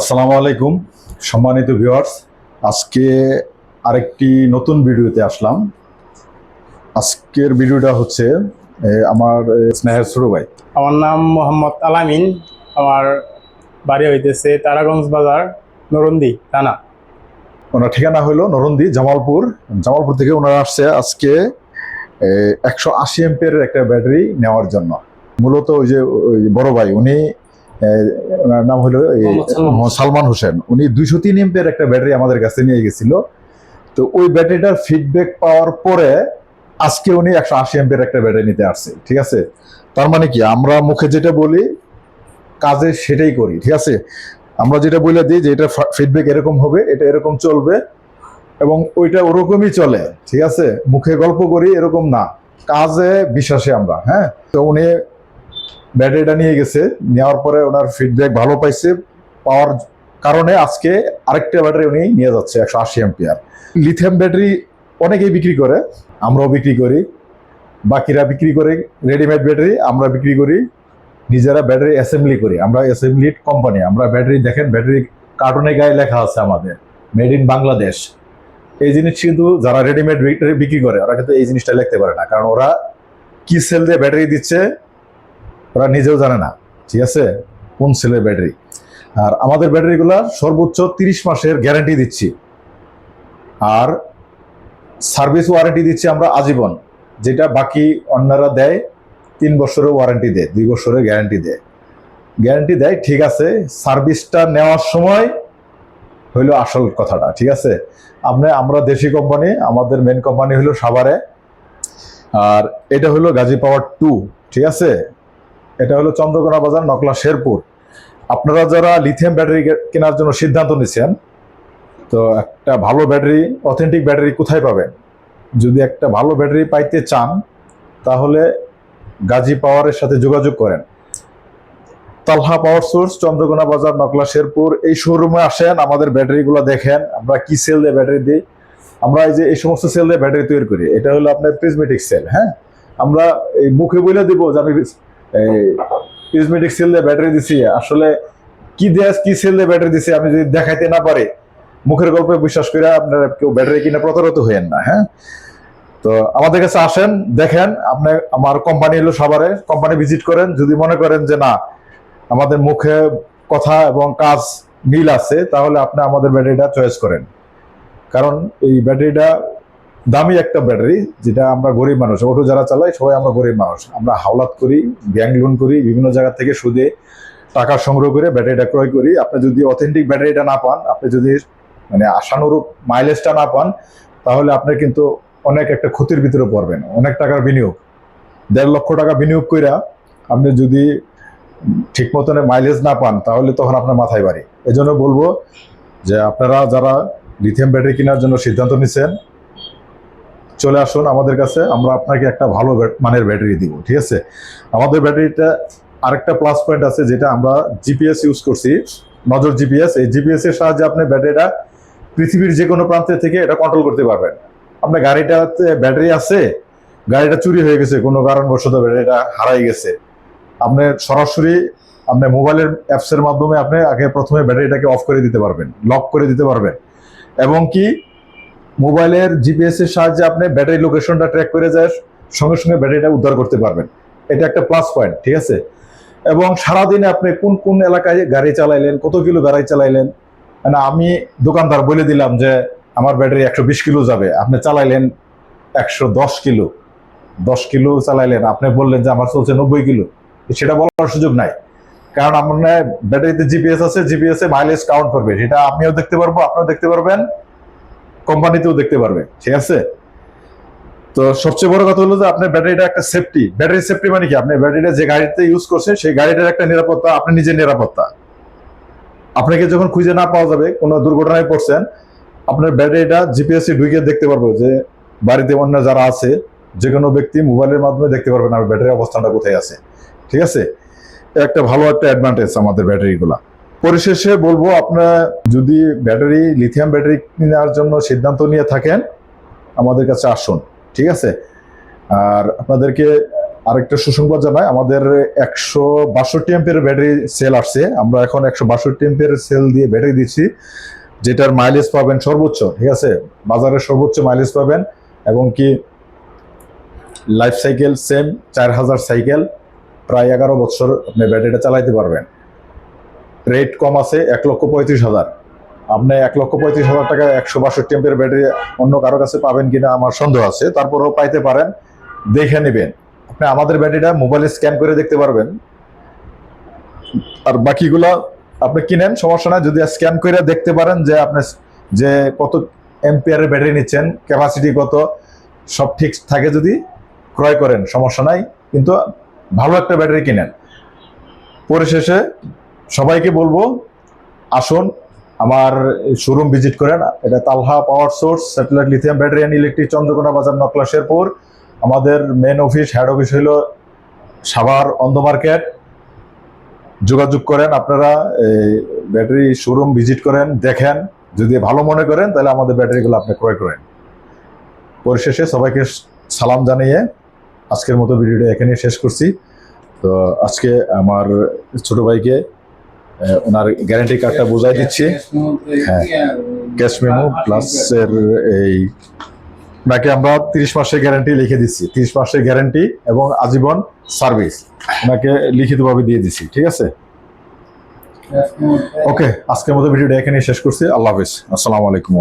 আসসালামু আলাইকুম সম্মানিত ভিউয়ার্স। আজকে আরেকটি নতুন ভিডিওতে আসলাম। আজকের ভিডিওটা হচ্ছে আমার স্নেহের ছোট ভাই। আমার নাম মোহাম্মদ আলামিন। আমার বাড়ি হইতেছে তারাগঞ্জ বাজার, নরন্দি থানা। ওনার ঠিকানা হলো নরন্দি, জামালপুর। জামালপুর থেকে ওনারা আসছে আজকে 180 এম্পিয়ারের একটা ব্যাটারি নেওয়ার জন্য। মূলত ওই যে ওই বড় ভাই, উনি ওনার নাম হলো সালমান হোসেন। উনি 203 এম্পিয়ার একটা ব্যাটারি আমাদের কাছে নিয়ে গেছিল। তো ওই ব্যাটারিটার ফিডব্যাক পাওয়ার পরে আজকে উনি 180 এম্পিয়ার একটা ব্যাটারি নিতে আসছে। ঠিক আছে, তার মানে কি আমরা মুখে যেটা বলি কাজে সেটাই করি। ঠিক আছে, আমরা যেটা বলে দিই যে এটা ফিডব্যাক এরকম হবে, এটা এরকম চলবে, এবং ওইটা ওরকমই চলে। ঠিক আছে, মুখে গল্প করি এরকম না, কাজে বিশ্বাসী আমরা। হ্যাঁ, তো উনি ব্যাটারিটা নিয়ে গেছে, নেওয়ার পরে ওনার ফিডব্যাক ভালো পাইছে, পাওয়ার কারণে আজকে আরেকটা ব্যাটারি উনি নিয়ে যাচ্ছে 180 এম্পিয়ার। লিথিয়াম ব্যাটারি অনেকেই বিক্রি করে, আমরাও বিক্রি করি, বাকিরা বিক্রি করে রেডিমেড ব্যাটারি, আমরা বিক্রি করি নিজেরা ব্যাটারি অ্যাসেম্বলি করি। আমরা অ্যাসেম্বলি কোম্পানি, আমরা ব্যাটারি দেখেন ব্যাটারি কার্টুনে গায়ে লেখা আছে আমাদের মেড ইন বাংলাদেশ। এই জিনিস কিন্তু যারা রেডিমেড ব্যাটারি বিক্রি করে ওরা কিন্তু এই জিনিসটা লিখতে পারে না, কারণ ওরা কি সেল দিয়ে ব্যাটারি দিচ্ছে ওরা নিজেও জানে না। ঠিক আছে, কোন সেলের ব্যাটারি। আর আমাদের ব্যাটারিগুলা সর্বোচ্চ 30 মাসের গ্যারান্টি দিচ্ছি, আর সার্ভিস ওয়ারেন্টি দিচ্ছি আমরা আজীবন। যেটা বাকি অন্যরা দেয় 3 বছরের ওয়ারেন্টি দেয়, 2 বছরের গ্যারান্টি দেয়। গ্যারান্টি দেয় ঠিক আছে, সার্ভিসটা নেওয়ার সময় হইলো আসল কথাটা। ঠিক আছে, আমরা দেশি কোম্পানি, আমাদের মেন কোম্পানি হলো সাভারে, আর এটা হলো গাজী পাওয়ার 2। ঠিক আছে, এটা হলো চন্দ্রকোনা বাজার, নকলা, শেরপুর। আপনারা যারা লিথিয়াম ব্যাটারি কেনার জন্য সিদ্ধান্ত নিচ্ছেন, তো একটা ভালো ব্যাটারি, অথেন্টিক ব্যাটারি কোথায় পাবেন? যদি একটা ভালো ব্যাটারি পাইতে চান তাহলে গাজী পাওয়ারের সাথে যোগাযোগ করেন। তালহা পাওয়ার সোর্স, চন্দ্রকোনা বাজার, নকলা, শেরপুর। এই শোরুমে আসেন, আমাদের ব্যাটারিগুলো দেখেন, আমরা কি সেল দিয়ে ব্যাটারি দিই। আমরা এই সমস্ত সেল দিয়ে ব্যাটারি তৈরি করি। এটা হলো আপনার প্রিজমেটিক সেল। হ্যাঁ, আমরা এই মুখে বলে দিব যে আমি প্রিজমেটিক সেল দিয়ে ব্যাটারি দিছি, আসলে কি সেল দিয়ে ব্যাটারি দিছি আমি যদি দেখাইতে না পারি, মুখের গল্পে বিশ্বাস করে আপনারা কেউ ব্যাটারি কিনে প্রতারিত হইেন না। হ্যাঁ, তো আমাদের কাছে আসেন, দেখেন। আপনি আমার কোম্পানি হলো সাভারে, কোম্পানি ভিজিট করেন। যদি মনে করেন যে না আমাদের মুখে কথা এবং কাজ মিল আছে, তাহলে আপনি আমাদের ব্যাটারিটা চয়েস করেন। কারণ এই ব্যাটারিটা দামি একটা ব্যাটারি, যেটা আমরা গরিব মানুষ, অটো যারা চালাই সবাই আমরা গরিব মানুষ, আমরা হাওলাত করি, ব্যাংক লোন করি, বিভিন্ন জায়গা থেকে সুদে টাকা সংগ্রহ করে ব্যাটারিটা ক্রয় করি। আপনি যদি অথেন্টিক ব্যাটারিটা না পান, আপনি যদি মানে আশানুরূপ মাইলেজটা না পান, তাহলে আপনি কিন্তু অনেক একটা ক্ষতির ভিতরে পড়বেন। অনেক টাকার বিনিয়োগ, 1.5 লক্ষ টাকা বিনিয়োগ কইরা আপনি যদি ঠিক মতন মাইলেজ না পান, তাহলে তখন আপনার মাথায় বাড়ি। এই জন্য বলবো যে আপনারা যারা লিথিয়াম ব্যাটারি কেনার জন্য সিদ্ধান্ত নিচ্ছেন, চলে আসুন আমাদের কাছে, আমরা আপনাকে একটা ভালো মানের ব্যাটারি দিব। ঠিক আছে, আমাদের ব্যাটারিটা আরেকটা প্লাস পয়েন্ট আছে, যেটা আমরা জিপিএস ইউজ করছি, নজর জিপিএস। এই জিপিএস এর সাহায্যে আপনি ব্যাটারিটা পৃথিবীর যে কোনো প্রান্তে থেকে এটা কন্ট্রোল করতে পারবেন। আপনার গাড়িটাতে ব্যাটারি আছে, গাড়িটা চুরি হয়ে গেছে, কোনো কারণবশত ব্যাটারিটা হারাই গেছে, আপনি সরাসরি আপনার মোবাইলের অ্যাপসের মাধ্যমে আপনি আগে প্রথমে ব্যাটারিটাকে অফ করে দিতে পারবেন, লক করে দিতে পারবেন, এবং কি মোবাইলের জিপিএস এর সাহায্যে আপনি ব্যাটারি লোকেশনটা ট্র্যাক করে যায়, সঙ্গে সঙ্গে ব্যাটারিটা উদ্ধার করতে পারবেন। এটা একটা প্লাস পয়েন্ট। ঠিক আছে, এবং সারাদিনে আপনি কোন কোন এলাকায় গাড়ি চালাইলেন, কত কিলো গাড়ি চালাইলেন, মানে আমি দোকানদার বলে দিলাম যে আমার ব্যাটারি 120 কিলো যাবে, আপনি চালাইলেন 110 কিলো, 10 কিলো চালাইলেন, আপনি বললেন যে আমার চলছে 90 কিলো, সেটা বলার সুযোগ নাই। কারণ আপনার ব্যাটারিতে জিপিএস আছে, জিপিএস এ মাইলেজ কাউন্ট করবে, সেটা আমিও দেখতে পারবো, আপনারা দেখতে পারবেন, কোম্পানিতেও দেখতে পারবে। ঠিক আছে, তো সবচেয়ে বড় কথা হলো যে আপনার ব্যাটারিটা একটা সেফটি। ব্যাটারি সেফটি মানে কি, আপনি ব্যাটারিটা যে গাড়িতে ইউজ করছেন সেই গাড়িটার একটা নিরাপত্তা, আপনি নিজের নিরাপত্তা। আপনাকে যখন খুঁজে না পাওয়া যাবে, কোনো দুর্ঘটনায় পড়ছেন, আপনার ব্যাটারিটা জিপিএস ঢুকে দেখতে পারবো যে বাড়িতে অন্য যারা আছে, যে কোনো ব্যক্তি মোবাইলের মাধ্যমে দেখতে পারবেন আমার ব্যাটারির অবস্থানটা কোথায় আছে। ঠিক আছে, একটা ভালো একটা অ্যাডভান্টেজ আমাদের ব্যাটারিগুলা। পরিশেষে বলবো, আপনার যদি ব্যাটারি লিথিয়াম ব্যাটারি কেনার জন্য সিদ্ধান্ত নিয়ে থাকেন, আমাদের কাছে আসুন। ঠিক আছে, আর আপনাদেরকে আরেকটা সুসংবাদ জানাই, আমাদের 162 এম্পিয়ার ব্যাটারি সেল আসছে। আমরা এখন 162 এম্পিয়ার সেল দিয়ে ব্যাটারি দিচ্ছি, যেটার মাইলেজ পাবেন সর্বোচ্চ, ঠিক আছে, বাজারের সর্বোচ্চ মাইলেজ পাবেন। এবং কি লাইফ সাইকেল সেম 4000 সাইকেল, প্রায় 11 বছর আপনি ব্যাটারিটা চালাইতে পারবেন। রেট কম আছে 1,35,000। আপনি 1,35,000 টাকা 162 এম্পিয়ার ব্যাটারি অন্য কারো কাছে পাবেন কিনা আমার সন্দেহ আছে, তারপরেও পাইতে পারেন, দেখে নেবেন। আপনি আমাদের ব্যাটারিটা মোবাইলে স্ক্যান করে দেখতে পারবেন, আর বাকিগুলো আপনি কিনেন, সমস্যা নাই। যদি স্ক্যান করে দেখতে পারেন যে আপনি যে কত এম্পিয়ারের ব্যাটারি নিচ্ছেন, ক্যাপাসিটি কত, সব ঠিক থাকে, যদি ক্রয় করেন সমস্যা নাই, কিন্তু ভালো একটা ব্যাটারি কিনেন। পরিশেষে সবাইকে বলবো, আসুন আমার শোরুম ভিজিট করেন। এটা Talha power source satellite lithium battery and electric, Chandrakona Bazar, Nakla, Sherpur. আমাদের মেন অফিস, হেড অফিস হইল সাভার অন্ধ মার্কেট। যোগাযোগ করেন আপনারা, ব্যাটারি শোরুম ভিজিট করেন, দেখেন, যদি ভালো মনে করেন তাহলে আমাদের ব্যাটারিগুলো আপনি ক্রয় করেন। পরিশেষে সবাইকে সালাম জানিয়ে আজকের মতো ভিডিওটা এখানে শেষ করছি। তো আজকে আমার ছোট ভাইকে ওনার গ্যারান্টি কার্ডটা বোঝাই দিচ্ছি। হ্যাঁ, ক্যাশ মেমো প্লাস এর এই ওনাকে আমরা 30 মাসের গ্যারান্টি লিখে দিচ্ছি, 30 মাসের গ্যারান্টি এবং আজীবন সার্ভিস ওনাকে লিখিতভাবে দিয়ে দিচ্ছি, ঠিক আছে। ওকে, আজকের মতো ভিডিওটা এখানে শেষ করছি। আল্লাহ হাফিজ, আসসালামু আলাইকুম।